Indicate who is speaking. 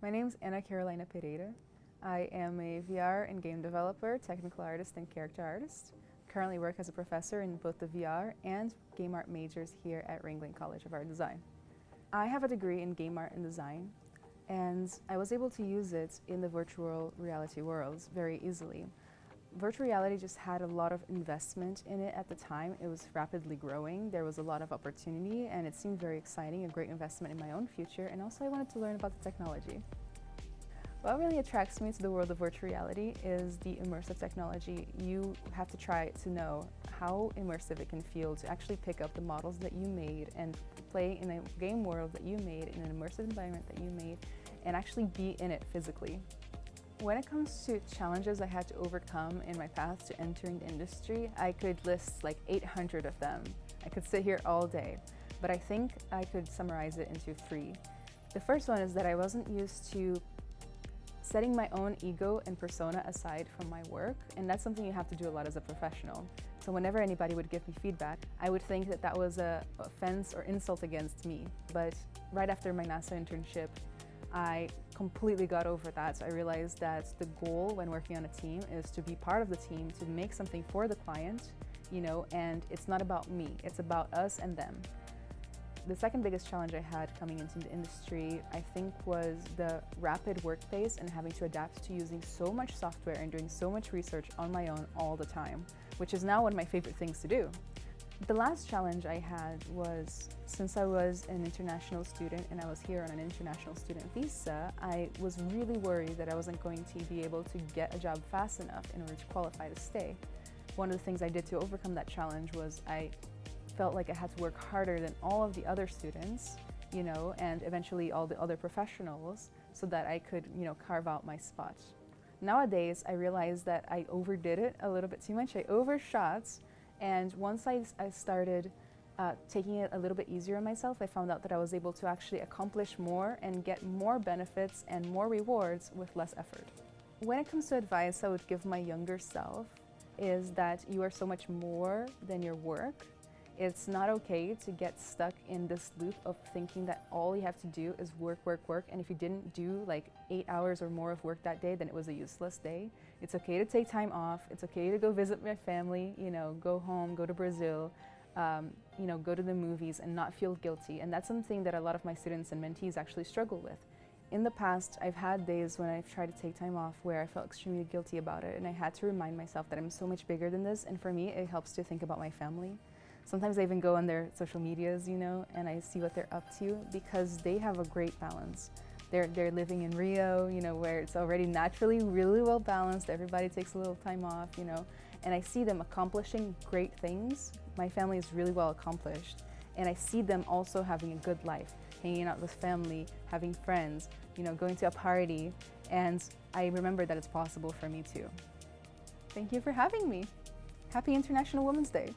Speaker 1: My name's Ana Carolina Pereira. I am a VR and game developer, technical artist, and character artist. Currently work as a professor in both the VR and game art majors here at Ringling College of Art Design. I have a degree in game art and design, and I was able to use it in the virtual reality worlds very easily. Virtual reality just had a lot of investment in it at the time. It was rapidly growing, there was a lot of opportunity, and it seemed very exciting, a great investment in my own future, and also I wanted to learn about the technology. What really attracts me to the world of virtual reality is the immersive technology. You have to try it to know how immersive it can feel to actually pick up the models that you made and play in a game world that you made, in an immersive environment that you made, and actually be in it physically. When it comes to challenges I had to overcome in my path to entering the industry, I could list like 800 of them. I could sit here all day, but I think I could summarize it into 3. The first one is that I wasn't used to setting my own ego and persona aside from my work, and that's something you have to do a lot as a professional. So whenever anybody would give me feedback, I would think that that was an offense or insult against me. But right after my NASA internship, I completely got over that. So I realized that the goal when working on a team is to be part of the team, to make something for the client, and it's not about me, it's about us and them. The second biggest challenge I had coming into the industry, I think, was the rapid work pace and having to adapt to using so much software and doing so much research on my own all the time, which is now one of my favorite things to do. The last challenge I had was, since I was an international student and I was here on an international student visa, I was really worried that I wasn't going to be able to get a job fast enough in order to qualify to stay. One of the things I did to overcome that challenge was I felt like I had to work harder than all of the other students, and eventually all the other professionals, so that I could, carve out my spot. Nowadays, I realized that I overdid it a little bit too much. I overshot. And once I started taking it a little bit easier on myself, I found out that I was able to actually accomplish more and get more benefits and more rewards with less effort. When it comes to advice I would give my younger self is that you are so much more than your work. It's not okay to get stuck in this loop of thinking that all you have to do is work, work, work, and if you didn't do like 8 hours or more of work that day, then it was a useless day. It's okay to take time off. It's okay to go visit my family, go home, go to Brazil, go to the movies and not feel guilty. And that's something that a lot of my students and mentees actually struggle with. In the past, I've had days when I've tried to take time off where I felt extremely guilty about it, and I had to remind myself that I'm so much bigger than this, and for me, it helps to think about my family. Sometimes I even go on their social medias, and I see what they're up to, because they have a great balance. They're living in Rio, where it's already naturally really well balanced. Everybody takes a little time off, and I see them accomplishing great things. My family is really well accomplished, and I see them also having a good life, hanging out with family, having friends, going to a party, and I remember that it's possible for me too. Thank you for having me. Happy International Women's Day.